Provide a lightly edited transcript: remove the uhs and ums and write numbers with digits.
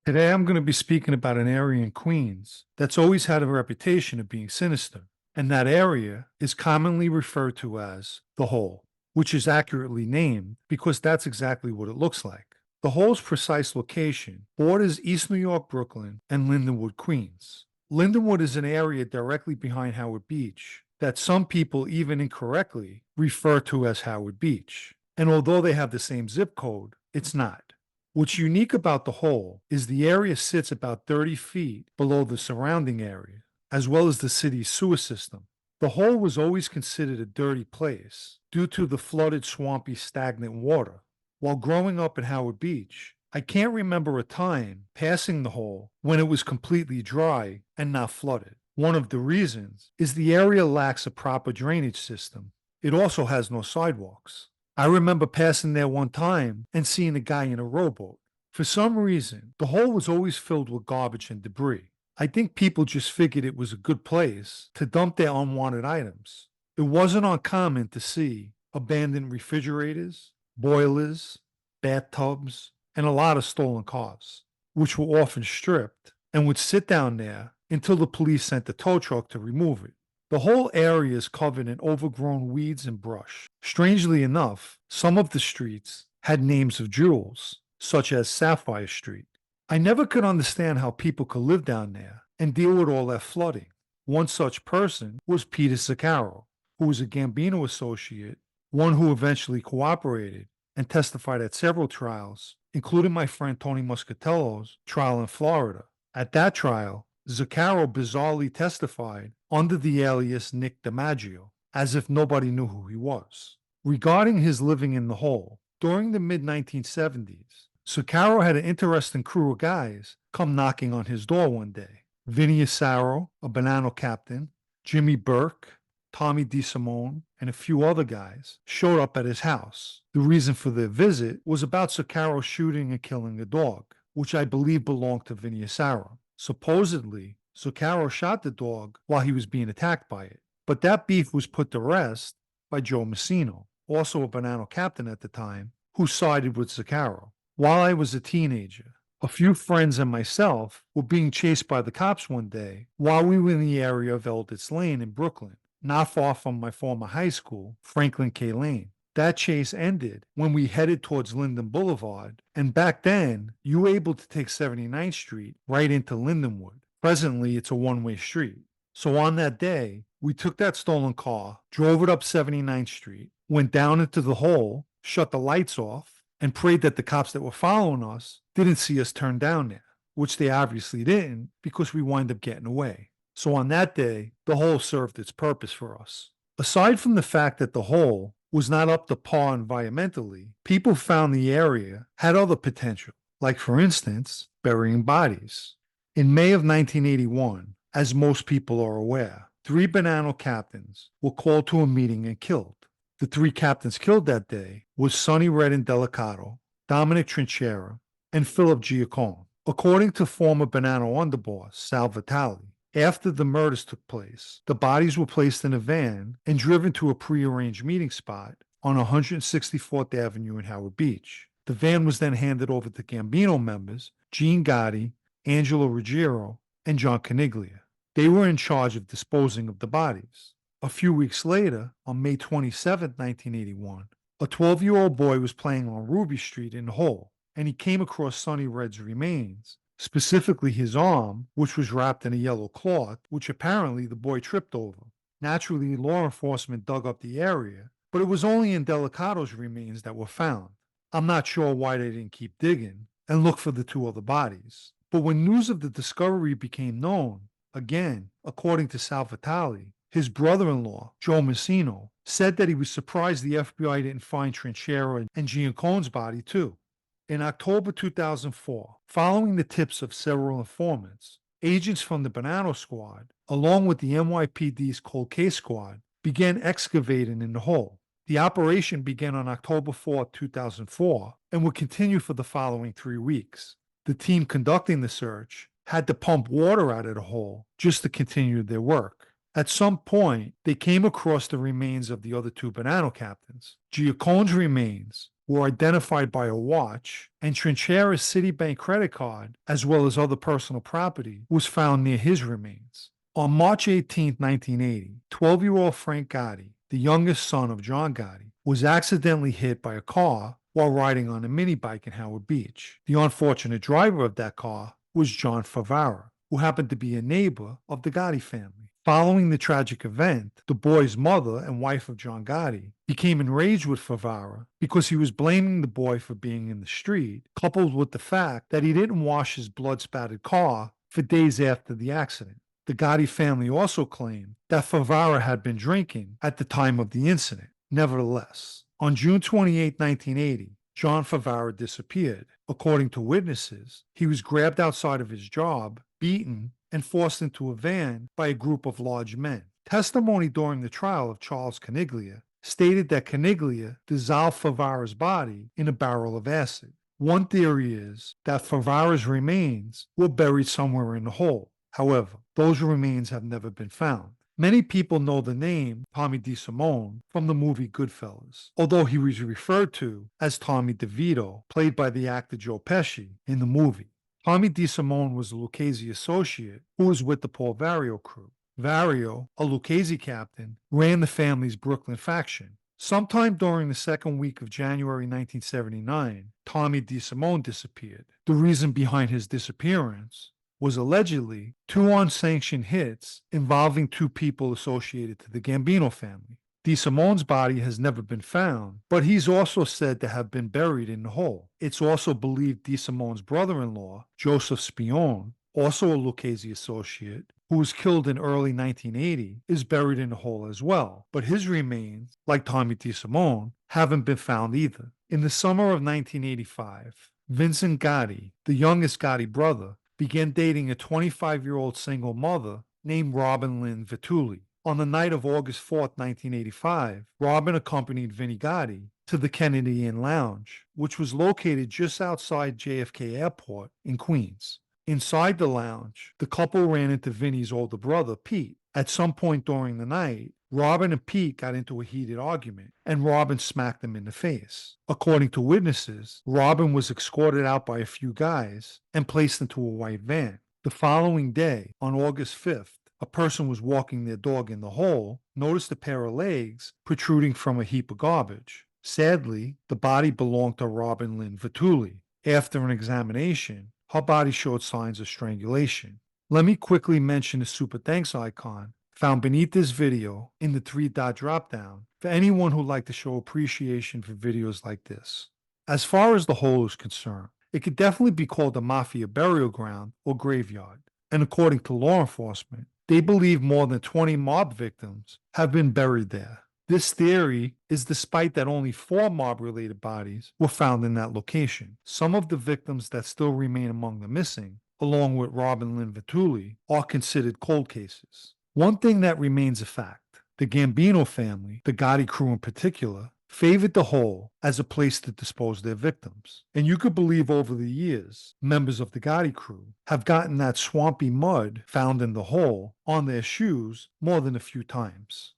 Today, I'm going to be speaking about an area in Queens that's always had a reputation of being sinister, and that area is commonly referred to as the Hole, which is accurately named because that's exactly what it looks like. The Hole's precise location borders East New York, Brooklyn, and Lindenwood, Queens. Lindenwood is an area directly behind Howard Beach that some people even incorrectly refer to as Howard Beach. And although they have the same zip code, it's not. What's unique about the hole is the area sits about 30 feet below the surrounding area, as well as the city's sewer system. The hole was always considered a dirty place due to the flooded, swampy, stagnant water. While growing up at Howard Beach, I can't remember a time passing the hole when it was completely dry and not flooded. One of the reasons is the area lacks a proper drainage system. It also has no sidewalks. I remember passing there one time and seeing a guy in a rowboat. For some reason, the hole was always filled with garbage and debris. I think people just figured it was a good place to dump their unwanted items. It wasn't uncommon to see abandoned refrigerators, boilers, bathtubs, and a lot of stolen cars, which were often stripped and would sit down there until the police sent a tow truck to remove it. The whole area is covered in overgrown weeds and brush. Strangely enough, some of the streets had names of jewels, such as Sapphire Street. I never could understand how people could live down there and deal with all that flooding. One such person was Peter Zaccaro, who was a Gambino associate, one who eventually cooperated and testified at several trials, including my friend Tony Muscatello's trial in Florida. At that trial, Zaccaro bizarrely testified under the alias Nick DiMaggio, as if nobody knew who he was. Regarding his living in the hole, during the mid 1970s, Zaccaro had an interesting crew of guys come knocking on his door one day. Vinny Asaro, a Banana captain, Jimmy Burke, Tommy DeSimone, and a few other guys showed up at his house. The reason for their visit was about Zaccaro shooting and killing a dog, which I believe belonged to Vinny Asaro. Supposedly, Zaccaro shot the dog while he was being attacked by it, but that beef was put to rest by Joe Messino, also a Banana captain at the time, who sided with Zaccaro. While I was a teenager, a few friends and myself were being chased by the cops one day while we were in the area of Elditz Lane in Brooklyn, not far from my former high school, Franklin K. Lane. That chase ended when we headed towards Linden Boulevard, and back then, you were able to take 79th Street right into Lindenwood. Presently, it's a one-way street. So on that day, we took that stolen car, drove it up 79th Street, went down into the hole, shut the lights off, and prayed that the cops that were following us didn't see us turn down there, which they obviously didn't because we wind up getting away. So on that day, the hole served its purpose for us. Aside from the fact that the hole was not up to par environmentally, people found the area had other potential, like, for instance, burying bodies. In May of 1981, as most people are aware, 3 Banana captains were called to a meeting and killed. The 3 captains killed that day was Sonny Red and Delicato, Dominic Trinchera, and Philip Giacone. According to former Banana underboss Sal Vitale, after the murders took place, the bodies were placed in a van and driven to a prearranged meeting spot on 164th Avenue in Howard Beach. The van was then handed over to Gambino members Gene Gotti, Angelo Ruggiero, and John Caniglia. They were in charge of disposing of the bodies. A few weeks later, on May 27, 1981, a 12-year-old boy was playing on Ruby Street in Hull, and he came across Sonny Red's remains, specifically his arm, which was wrapped in a yellow cloth, which apparently the boy tripped over. Naturally, law enforcement dug up the area, but it was only in Delicato's remains that were found. I'm not sure why they didn't keep digging and look for the 2 other bodies. But when news of the discovery became known, again, according to Sal Vitale, his brother-in-law, Joe Messino, said that he was surprised the FBI didn't find Trinchera and Giacone's body too. In October 2004, following the tips of several informants, agents from the Banana Squad, along with the NYPD's Cold Case Squad, began excavating in the hole. The operation began on October 4, 2004, and would continue for the following 3 weeks. The team conducting the search had to pump water out of the hole just to continue their work. At some point, they came across the remains of the other 2 Banana captains. Giacone's remains were identified by a watch, and Trinchera's Citibank credit card, as well as other personal property, was found near his remains. On March 18, 1980, 12-year-old Frank Gotti, the youngest son of John Gotti, was accidentally hit by a car while riding on a mini bike in Howard Beach. The unfortunate driver of that car was John Favara, who happened to be a neighbor of the Gotti family. Following the tragic event, the boy's mother and wife of John Gotti became enraged with Favara because he was blaming the boy for being in the street, coupled with the fact that he didn't wash his blood-spattered car for days after the accident. The Gotti family also claimed that Favara had been drinking at the time of the incident. Nevertheless, on June 28, 1980, John Favara disappeared. According to witnesses, he was grabbed outside of his job, beaten, and forced into a van by a group of large men. Testimony during the trial of Charles Caniglia stated that Caniglia dissolved Favara's body in a barrel of acid. One theory is that Favara's remains were buried somewhere in the hole. However, those remains have never been found. Many people know the name Tommy DeSimone from the movie Goodfellas, although he was referred to as Tommy DeVito, played by the actor Joe Pesci in the movie. Tommy DeSimone was a Lucchese associate who was with the Paul Vario crew. Vario, a Lucchese captain, ran the family's Brooklyn faction. Sometime during the second week of January 1979, Tommy DeSimone disappeared. The reason behind his disappearance was allegedly 2 unsanctioned hits involving 2 people associated to the Gambino family. DeSimone's body has never been found, but he's also said to have been buried in the hole. It's also believed DeSimone's brother-in-law, Joseph Spion, also a Lucchese associate, who was killed in early 1980, is buried in the hole as well, but his remains, like Tommy DeSimone, haven't been found either. In the summer of 1985, Vincent Gotti, the youngest Gotti brother, began dating a 25-year-old single mother named Robin Lynn Vituli. On the night of August 4, 1985, Robin accompanied Vinnie Gotti to the Kennedy Inn Lounge, which was located just outside JFK Airport in Queens. Inside the lounge, the couple ran into Vinnie's older brother, Pete. At some point during the night, Robin and Pete got into a heated argument, and Robin smacked him in the face. According to witnesses, Robin was escorted out by a few guys and placed into a white van. The following day, on August 5th, a person was walking their dog in the hole, noticed a pair of legs protruding from a heap of garbage. Sadly, the body belonged to Robin Lynn Vituli. After an examination, her body showed signs of strangulation. Let me quickly mention the super thanks icon found beneath this video in the 3-dot dropdown for anyone who'd like to show appreciation for videos like this. As far as the hole is concerned, it could definitely be called a mafia burial ground or graveyard. And according to law enforcement, they believe more than 20 mob victims have been buried there. This theory is despite that only 4 mob-related bodies were found in that location. Some of the victims that still remain among the missing, along with Robin Lynn Vituli, are considered cold cases. One thing that remains a fact, the Gambino family, the Gotti crew in particular, favored the hole as a place to dispose their victims. And you could believe over the years, members of the Gotti crew have gotten that swampy mud found in the hole on their shoes more than a few times.